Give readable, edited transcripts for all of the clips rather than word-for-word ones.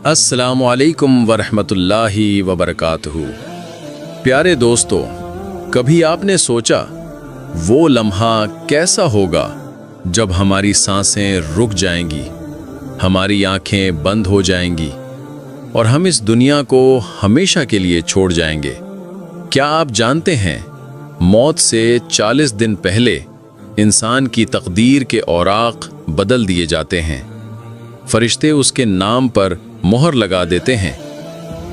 السلام علیکم ورحمۃ اللہ وبرکاتہ۔ پیارے دوستو، کبھی آپ نے سوچا وہ لمحہ کیسا ہوگا جب ہماری سانسیں رک جائیں گی، ہماری آنکھیں بند ہو جائیں گی اور ہم اس دنیا کو ہمیشہ کے لیے چھوڑ جائیں گے؟ کیا آپ جانتے ہیں موت سے 40 دن پہلے انسان کی تقدیر کے اوراق بدل دیے جاتے ہیں، فرشتے اس کے نام پر مہر لگا دیتے ہیں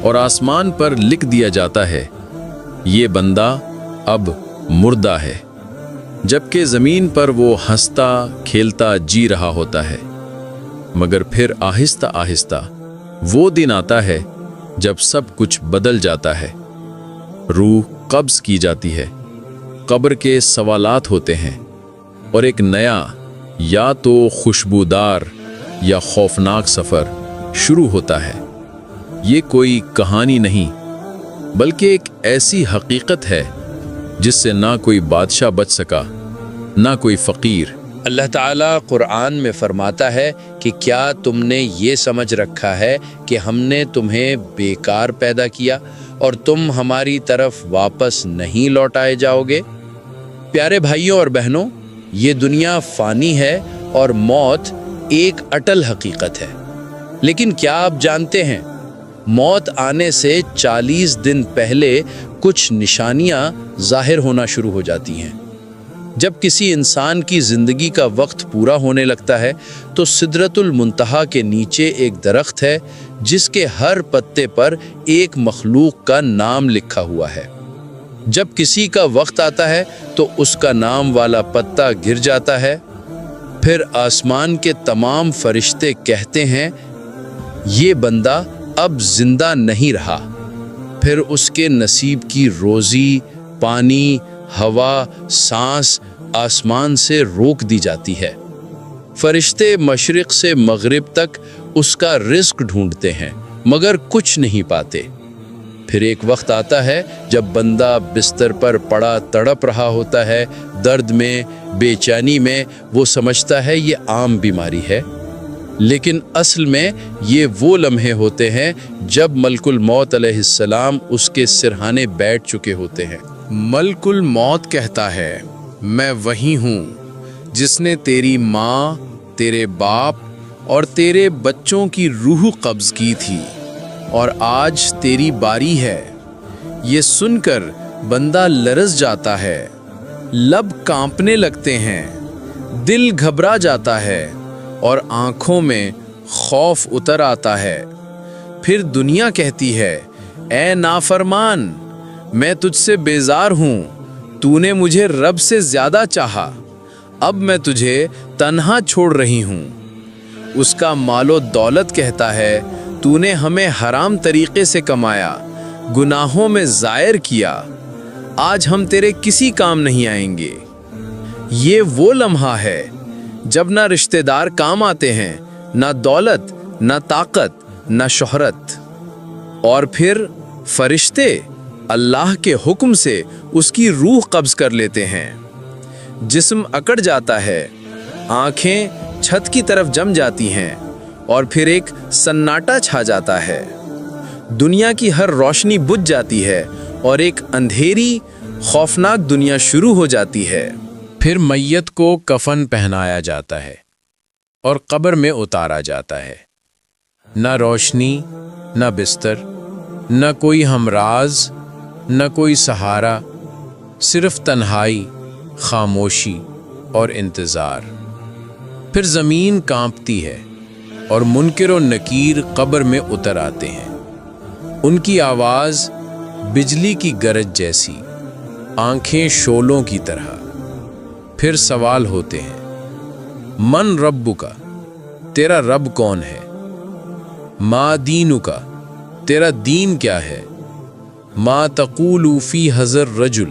اور آسمان پر لکھ دیا جاتا ہے یہ بندہ اب مردہ ہے، جبکہ زمین پر وہ ہنستا کھیلتا جی رہا ہوتا ہے۔ مگر پھر آہستہ آہستہ وہ دن آتا ہے جب سب کچھ بدل جاتا ہے، روح قبض کی جاتی ہے، قبر کے سوالات ہوتے ہیں اور ایک نیا یا تو خوشبودار یا خوفناک سفر شروع ہوتا ہے۔ یہ کوئی کہانی نہیں بلکہ ایک ایسی حقیقت ہے جس سے نہ کوئی بادشاہ بچ سکا، نہ کوئی فقیر۔ اللہ تعالیٰ قرآن میں فرماتا ہے کہ کیا تم نے یہ سمجھ رکھا ہے کہ ہم نے تمہیں بیکار پیدا کیا اور تم ہماری طرف واپس نہیں لوٹائے جاؤ گے؟ پیارے بھائیوں اور بہنوں، یہ دنیا فانی ہے اور موت ایک اٹل حقیقت ہے، لیکن کیا آپ جانتے ہیں موت آنے سے 40 دن پہلے کچھ نشانیاں ظاہر ہونا شروع ہو جاتی ہیں۔ جب کسی انسان کی زندگی کا وقت پورا ہونے لگتا ہے تو سدرۃ المنتہا کے نیچے ایک درخت ہے جس کے ہر پتے پر ایک مخلوق کا نام لکھا ہوا ہے۔ جب کسی کا وقت آتا ہے تو اس کا نام والا پتا گر جاتا ہے، پھر آسمان کے تمام فرشتے کہتے ہیں یہ بندہ اب زندہ نہیں رہا۔ پھر اس کے نصیب کی روزی، پانی، ہوا، سانس آسمان سے روک دی جاتی ہے۔ فرشتے مشرق سے مغرب تک اس کا رزق ڈھونڈتے ہیں مگر کچھ نہیں پاتے۔ پھر ایک وقت آتا ہے جب بندہ بستر پر پڑا تڑپ رہا ہوتا ہے، درد میں، بے چینی میں، وہ سمجھتا ہے یہ عام بیماری ہے، لیکن اصل میں یہ وہ لمحے ہوتے ہیں جب ملک الموت علیہ السلام اس کے سرہانے بیٹھ چکے ہوتے ہیں۔ ملک الموت کہتا ہے میں وہی ہوں جس نے تیری ماں، تیرے باپ اور تیرے بچوں کی روح قبض کی تھی، اور آج تیری باری ہے۔ یہ سن کر بندہ لرز جاتا ہے، لب کانپنے لگتے ہیں، دل گھبرا جاتا ہے اور آنکھوں میں خوف اتر آتا ہے۔ پھر دنیا کہتی ہے اے نافرمان، میں تجھ سے بیزار ہوں، تو نے مجھے رب سے زیادہ چاہا، اب میں تجھے تنہا چھوڑ رہی ہوں۔ اس کا مال و دولت کہتا ہے تو نے ہمیں حرام طریقے سے کمایا، گناہوں میں ظاہر کیا، آج ہم تیرے کسی کام نہیں آئیں گے۔ یہ وہ لمحہ ہے جب نہ رشتہ دار کام آتے ہیں، نہ دولت، نہ طاقت، نہ شہرت، اور پھر فرشتے اللہ کے حکم سے اس کی روح قبض کر لیتے ہیں۔ جسم اکڑ جاتا ہے، آنکھیں چھت کی طرف جم جاتی ہیں اور پھر ایک سناٹا چھا جاتا ہے۔ دنیا کی ہر روشنی بجھ جاتی ہے اور ایک اندھیری خوفناک دنیا شروع ہو جاتی ہے۔ پھر میت کو کفن پہنایا جاتا ہے اور قبر میں اتارا جاتا ہے۔ نہ روشنی، نہ بستر، نہ کوئی ہمراز، نہ کوئی سہارا، صرف تنہائی، خاموشی اور انتظار۔ پھر زمین کانپتی ہے اور منکر و نکیر قبر میں اتر آتے ہیں۔ ان کی آواز بجلی کی گرج جیسی، آنکھیں شعلوں کی طرح۔ پھر سوال ہوتے ہیں من ربک، تیرا رب کون ہے؟ ما دینک، تیرا دین کیا ہے؟ ما تقول فی ھذا الرجل،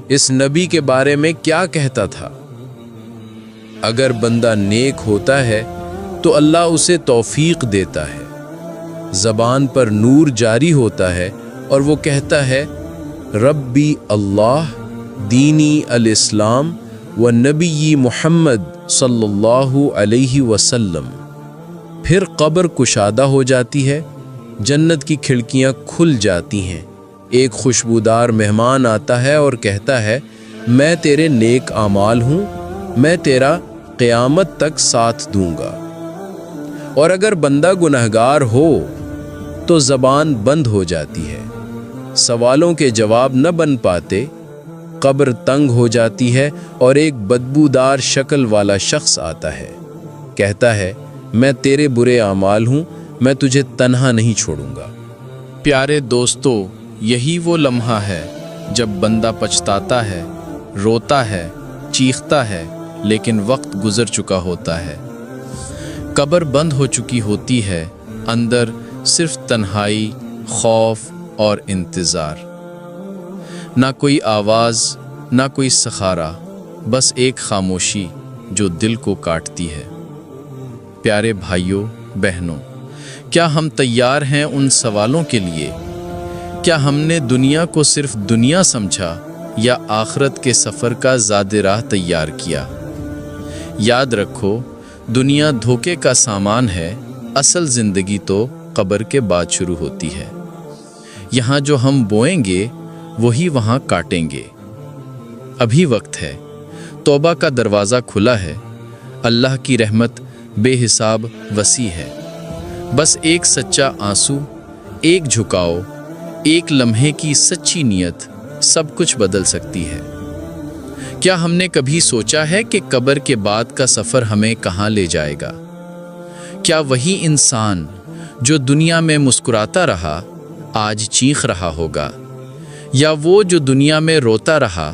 اس نبی کے بارے میں کیا کہتا تھا؟ اگر بندہ نیک ہوتا ہے تو اللہ اسے توفیق دیتا ہے، زبان پر نور جاری ہوتا ہے اور وہ کہتا ہے ربی اللہ، دینی الاسلام و نبی محمد صلی اللہ علیہ وسلم۔ پھر قبر کشادہ ہو جاتی ہے، جنت کی کھڑکیاں کھل جاتی ہیں، ایک خوشبودار مہمان آتا ہے اور کہتا ہے میں تیرے نیک اعمال ہوں، میں تیرا قیامت تک ساتھ دوں گا۔ اور اگر بندہ گنہگار ہو تو زبان بند ہو جاتی ہے، سوالوں کے جواب نہ بن پاتے، قبر تنگ ہو جاتی ہے اور ایک بدبودار شکل والا شخص آتا ہے، کہتا ہے میں تیرے برے اعمال ہوں، میں تجھے تنہا نہیں چھوڑوں گا۔ پیارے دوستو، یہی وہ لمحہ ہے جب بندہ پچھتاتا ہے، روتا ہے، چیختا ہے، لیکن وقت گزر چکا ہوتا ہے، قبر بند ہو چکی ہوتی ہے، اندر صرف تنہائی، خوف اور انتظار، نہ کوئی آواز، نہ کوئی سہارا، بس ایک خاموشی جو دل کو کاٹتی ہے۔ پیارے بھائیوں، بہنوں، کیا ہم تیار ہیں ان سوالوں کے لیے؟ کیا ہم نے دنیا کو صرف دنیا سمجھا یا آخرت کے سفر کا زاد راہ تیار کیا؟ یاد رکھو، دنیا دھوکے کا سامان ہے، اصل زندگی تو قبر کے بعد شروع ہوتی ہے۔ یہاں جو ہم بوئیں گے وہی وہاں کاٹیں گے۔ ابھی وقت ہے، توبہ کا دروازہ کھلا ہے، اللہ کی رحمت بے حساب وسیع ہے، بس ایک سچا آنسو، ایک جھکاؤ، ایک لمحے کی سچی نیت سب کچھ بدل سکتی ہے۔ کیا ہم نے کبھی سوچا ہے کہ قبر کے بعد کا سفر ہمیں کہاں لے جائے گا؟ کیا وہی انسان جو دنیا میں مسکراتا رہا آج چیخ رہا ہوگا، یا وہ جو دنیا میں روتا رہا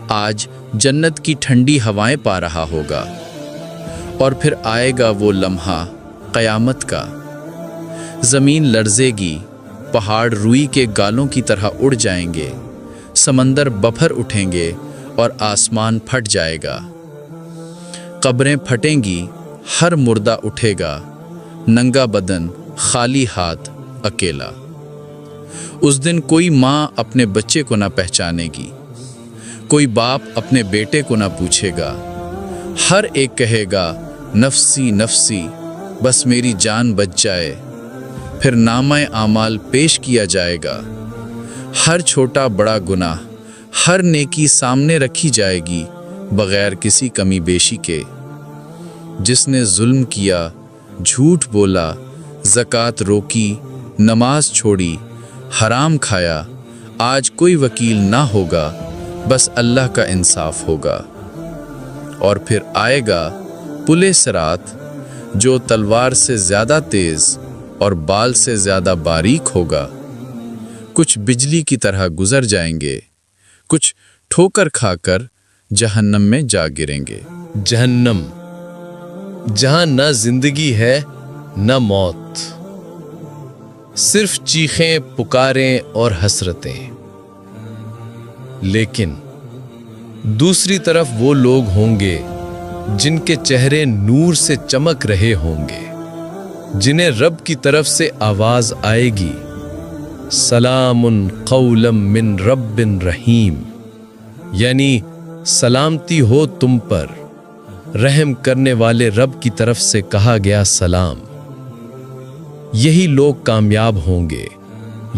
آج جنت کی ٹھنڈی ہوائیں پا رہا ہوگا؟ اور پھر آئے گا وہ لمحہ قیامت کا، زمین لرزے گی، پہاڑ روئی کے گالوں کی طرح اڑ جائیں گے، سمندر بپھر اٹھیں گے اور آسمان پھٹ جائے گا، قبریں پھٹیں گی، ہر مردہ اٹھے گا، ننگا بدن، خالی ہاتھ، اکیلا۔ اس دن کوئی ماں اپنے بچے کو نہ پہچانے گی، کوئی باپ اپنے بیٹے کو نہ پوچھے گا، ہر ایک کہے گا نفسی نفسی، بس میری جان بچ جائے۔ پھر نامہ اعمال پیش کیا جائے گا، ہر چھوٹا بڑا گناہ، ہر نیکی سامنے رکھی جائے گی بغیر کسی کمی بیشی کے۔ جس نے ظلم کیا، جھوٹ بولا، زکوٰۃ روکی، نماز چھوڑی، حرام کھایا، آج کوئی وکیل نہ ہوگا، بس اللہ کا انصاف ہوگا۔ اور پھر آئے گا پلِ صراط، جو تلوار سے زیادہ تیز اور بال سے زیادہ باریک ہوگا۔ کچھ بجلی کی طرح گزر جائیں گے، کچھ ٹھوکر کھا کر جہنم میں جا گریں گے۔ جہنم، جہاں نہ زندگی ہے نہ موت، صرف چیخیں، پکاریں اور حسرتیں۔ لیکن دوسری طرف وہ لوگ ہوں گے جن کے چہرے نور سے چمک رہے ہوں گے، جنہیں رب کی طرف سے آواز آئے گی، سلام قولا من رب رحیم، یعنی سلامتی ہو تم پر، رحم کرنے والے رب کی طرف سے کہا گیا سلام۔ یہی لوگ کامیاب ہوں گے،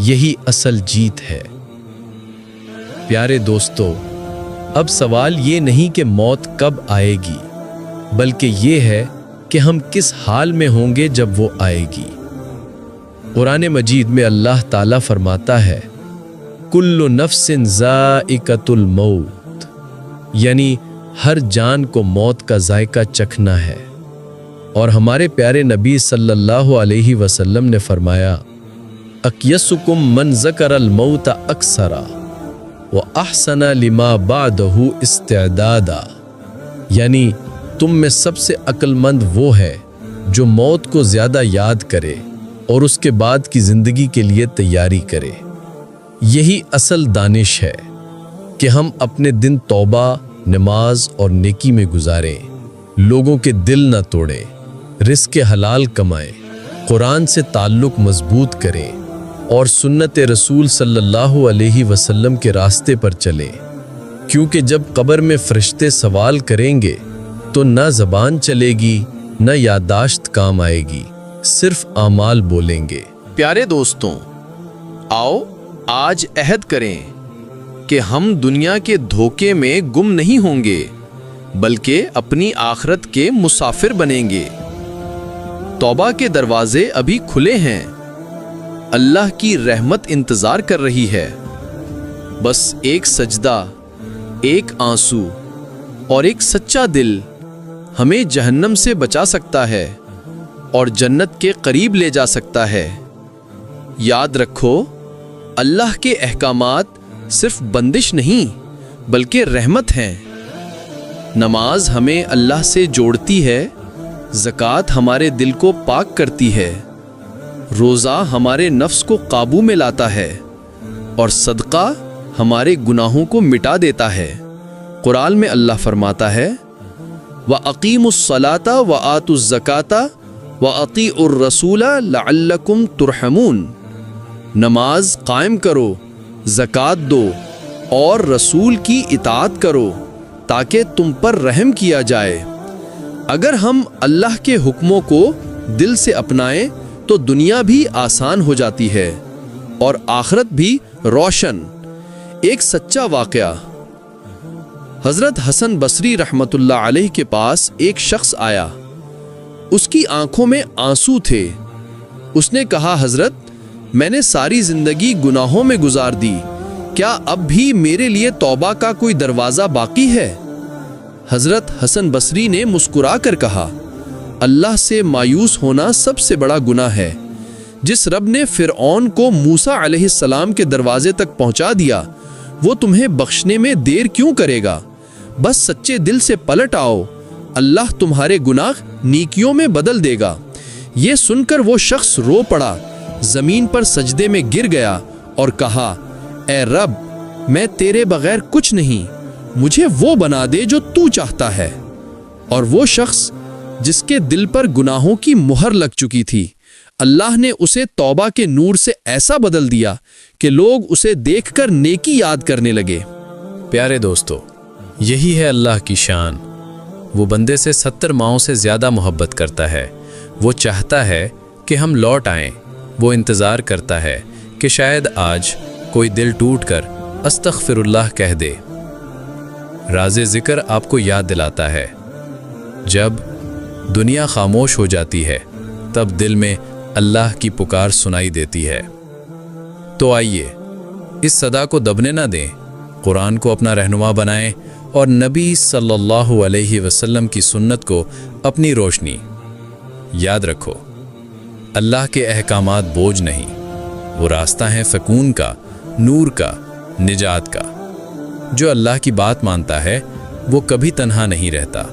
یہی اصل جیت ہے۔ پیارے دوستو، اب سوال یہ نہیں کہ موت کب آئے گی، بلکہ یہ ہے کہ ہم کس حال میں ہوں گے جب وہ آئے گی۔ قرآن مجید میں اللہ تعالیٰ فرماتا ہے کل نفس ذائقۃ الموت، یعنی ہر جان کو موت کا ذائقہ چکھنا ہے۔ اور ہمارے پیارے نبی صلی اللہ علیہ وسلم نے فرمایا اکیسکم من ذکر الموت اکثرا واحسن لما بعدہ استعدادا، یعنی تم میں سب سے عقل مند وہ ہے جو موت کو زیادہ یاد کرے اور اس کے بعد کی زندگی کے لیے تیاری کرے۔ یہی اصل دانش ہے کہ ہم اپنے دن توبہ، نماز اور نیکی میں گزاریں، لوگوں کے دل نہ توڑیں، رزق حلال کمائیں، قرآن سے تعلق مضبوط کریں اور سنت رسول صلی اللہ علیہ وسلم کے راستے پر چلیں، کیونکہ جب قبر میں فرشتے سوال کریں گے تو نہ زبان چلے گی، نہ یادداشت کام آئے گی، صرف اعمال بولیں گے۔ پیارے دوستوں، آؤ آج عہد کریں کہ ہم دنیا کے دھوکے میں گم نہیں ہوں گے، بلکہ اپنی آخرت کے مسافر بنیں گے۔ توبہ کے دروازے ابھی کھلے ہیں، اللہ کی رحمت انتظار کر رہی ہے۔ بس ایک سجدہ، ایک آنسو اور ایک سچا دل ہمیں جہنم سے بچا سکتا ہے اور جنت کے قریب لے جا سکتا ہے۔ یاد رکھو، اللہ کے احکامات صرف بندش نہیں بلکہ رحمت ہیں۔ نماز ہمیں اللہ سے جوڑتی ہے، زکوٰۃ ہمارے دل کو پاک کرتی ہے، روزہ ہمارے نفس کو قابو میں لاتا ہے، اور صدقہ ہمارے گناہوں کو مٹا دیتا ہے۔ قرآن میں اللہ فرماتا ہے وَأَقِيمُوا الصَّلَاةَ وَآتُوا الزَّكَاةَ وَأَطِيعُوا الرَّسُولَ لَعَلَّكُمْ تُرْحَمُونَ، نماز قائم کرو، زکوٰۃ دو اور رسول کی اطاعت کرو تاکہ تم پر رحم کیا جائے۔ اگر ہم اللہ کے حکموں کو دل سے اپنائیں تو دنیا بھی آسان ہو جاتی ہے اور آخرت بھی روشن۔ ایک سچا واقعہ، حضرت حسن بصری رحمت اللہ علیہ کے پاس ایک شخص آیا، اس کی آنکھوں میں آنسو تھے۔ اس نے کہا، حضرت، میں نے ساری زندگی گناہوں میں گزار دی، کیا اب بھی میرے لیے توبہ کا کوئی دروازہ باقی ہے؟ حضرت حسن بصری نے مسکرا کر کہا، اللہ سے مایوس ہونا سب سے بڑا گناہ ہے۔ جس رب نے فرعون کو موسیٰ علیہ السلام کے دروازے تک پہنچا دیا، وہ تمہیں بخشنے میں دیر کیوں کرے گا؟ بس سچے دل سے پلٹ آؤ، اللہ تمہارے گناہ نیکیوں میں بدل دے گا۔ یہ سن کر وہ شخص رو پڑا، زمین پر سجدے میں گر گیا اور کہا، اے رب، میں تیرے بغیر کچھ نہیں، مجھے وہ بنا دے جو تو چاہتا ہے۔ اور وہ شخص جس کے دل پر گناہوں کی مہر لگ چکی تھی، اللہ نے اسے توبہ کے نور سے ایسا بدل دیا کہ لوگ اسے دیکھ کر نیکی یاد کرنے لگے۔ پیارے دوستو، یہی ہے اللہ کی شان۔ وہ بندے سے 70 ماؤں سے زیادہ محبت کرتا ہے۔ وہ چاہتا ہے کہ ہم لوٹ آئیں۔ وہ انتظار کرتا ہے کہ شاید آج کوئی دل ٹوٹ کر استغفر اللہ کہہ دے۔ راز ذکر آپ کو یاد دلاتا ہے، جب دنیا خاموش ہو جاتی ہے تب دل میں اللہ کی پکار سنائی دیتی ہے۔ تو آئیے اس صدا کو دبنے نہ دیں، قرآن کو اپنا رہنما بنائیں اور نبی صلی اللہ علیہ وسلم کی سنت کو اپنی روشنی۔ یاد رکھو، اللہ کے احکامات بوجھ نہیں، وہ راستہ ہے سکون کا، نور کا، نجات کا۔ جو اللہ کی بات مانتا ہے وہ کبھی تنہا نہیں رہتا،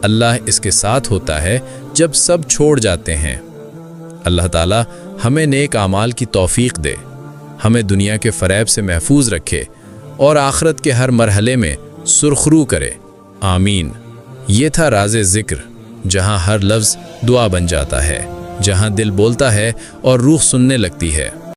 اللہ اس کے ساتھ ہوتا ہے جب سب چھوڑ جاتے ہیں۔ اللہ تعالیٰ ہمیں نیک اعمال کی توفیق دے، ہمیں دنیا کے فریب سے محفوظ رکھے اور آخرت کے ہر مرحلے میں سرخرو کرے، آمین۔ یہ تھا راز ذکر، جہاں ہر لفظ دعا بن جاتا ہے، جہاں دل بولتا ہے اور روح سننے لگتی ہے۔